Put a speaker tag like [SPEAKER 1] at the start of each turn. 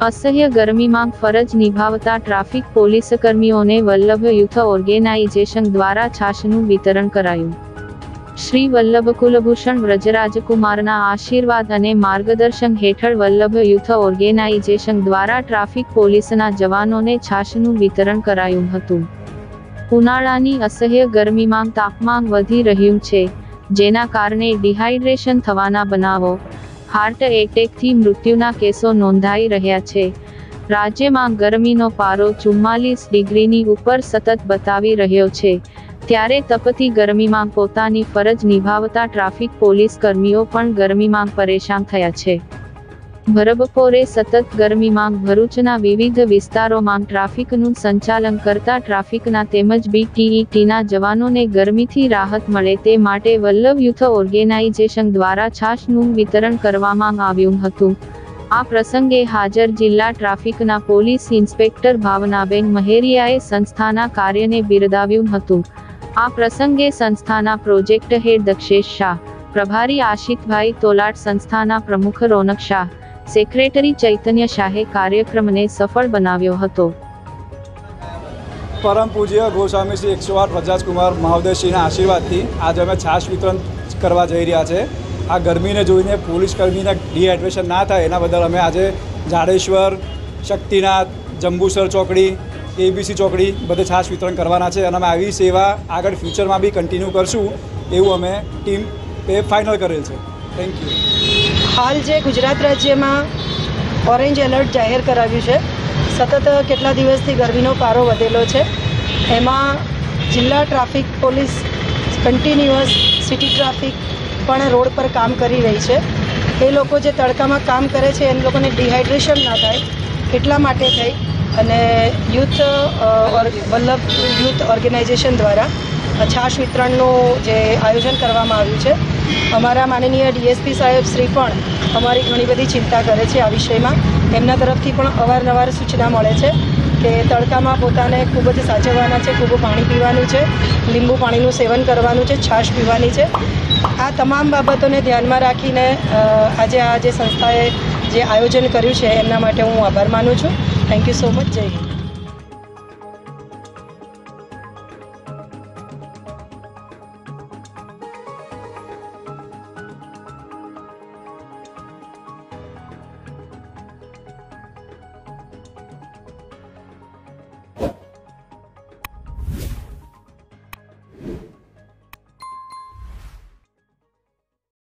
[SPEAKER 1] असह्य ગરમીમાં ફરજ નિભાવતા ટ્રાફિક પોલીસ કર્મીઓને વલ્લભ યુથ ઓર્ગેનાઇઝેશન દ્વારા છાશનું વિતરણ કરાયું। શ્રી વલ્લભ કુલભૂષણ વ્રજરાજકુમારના આશીર્વાદ અને માર્ગદર્શન હેઠળ વલ્લભ યુથ ઓર્ગેનાઇઝેશન દ્વારા ટ્રાફિક પોલીસના જવાનોને છાશનું વિતરણ કરાયું હતું। ઉનાળાની અસહ્ય ગરમીમાં તાપમાન વધી રહ્યું છે, જેના કારણે ડિહાઇડ્રેશન થવાના બનાવો, હાર્ટ એટેકથી મૃત્યુના કેસો નોંધાઈ રહ્યા છે। રાજ્યમાં ગરમીનો પારો 44 ડિગ્રીની ઉપર સતત બતાવી રહ્યો છે, ત્યારે તપતી ગરમીમાં પોતાની ફરજ નિભાવતા ટ્રાફિક પોલીસ કર્મીઓ પણ ગરમીમાં પરેશાન થયા છે। ભરબપોરે સતત ગરમીમાં ભરૂચના વિવિધ વિસ્તારોમાં ટ્રાફિકનું સંચાલન કરતા ટ્રાફિકના તેમજ BTETના જવાનોને ગરમીથી રાહત મળે તે માટે વલ્લભ યુથ ઓર્ગેનાઇઝેશન દ્વારા છાશનું વિતરણ કરવામાં આવ્યું હતું। આ પ્રસંગે હાજર જિલ્લા ટ્રાફિકના પોલીસ ઇન્સ્પેક્ટર ભાવનાબેન મહેરિયાએ સંસ્થાના કાર્યને બિરદાવ્યું હતું। આ પ્રસંગે સંસ્થાના પ્રોજેક્ટ હેડ દક્ષેશ શાહ, પ્રભારી આશિતભાઈ તોલાટ, સંસ્થાના પ્રમુખ રોનક શાહ, સેક્રેટરી ચૈતન્ય શાહે કાર્યક્રમને સફળ બનાવ્યો હતો।
[SPEAKER 2] પરમ પૂજ્ય ગોસ્વામી શ્રી 108 વ્રજરાજકુમાર મહોદયશ્રીના આશીર્વાદથી આજે અમે છાશ વિતરણ કરવા જઈ રહ્યા છે। આ ગરમીને જોઈને પોલીસ કર્મીને ડિહાઇડ્રેશન ના થાય એના બદલ અમે આજે જાડેશ્વર, શક્તિનાથ, જંબુસર ચોકડી, ABC ચોકડી બધે છાશ વિતરણ કરવાના છે અને અમે આવી સેવા આગળ ફ્યુચરમાં બી કન્ટિન્યુ કરશું એવું અમે ટીમ ફાઇનલ કરેલ છે। Thank you.
[SPEAKER 3] હાલ જે ગુજરાત રાજ્યમાં ઓરેન્જ એલર્ટ જાહેર કરાવ્યું છે, સતત કેટલા દિવસથી ગરમીનો પારો વધેલો છે, એમાં જિલ્લા traffic police continuous city traffic પણ રોડ પર કામ કરી રહી છે। એ લોકો જે તડકામાં કામ કરે છે એ લોકોને ડિહાઇડ્રેશન ના થાય એટલા માટે થઈ અને વલ્લભ યુથ ઓર્ગેનાઇઝેશન દ્વારા છાશ વિતરણનું જે આયોજન કરવામાં આવ્યું છે। અમારા માનનીય DSP સાહેબ શ્રી પણ અમારી ઘણી બધી ચિંતા કરે છે આ વિષયમાં। એમના તરફથી પણ અવારનવાર સૂચના મળે છે કે તડકામાં પોતાને ખૂબ જ સાચવવાના છે, ખૂબ પાણી પીવાનું છે, લીંબુ પાણીનું સેવન કરવાનું છે, છાશ પીવાની છે। આ તમામ બાબતોને ધ્યાનમાં રાખીને આજે આ જે સંસ્થાએ જે આયોજન કર્યું છે એમના માટે હું આભાર માનું છું। Thank you so much. જય હિન્દ।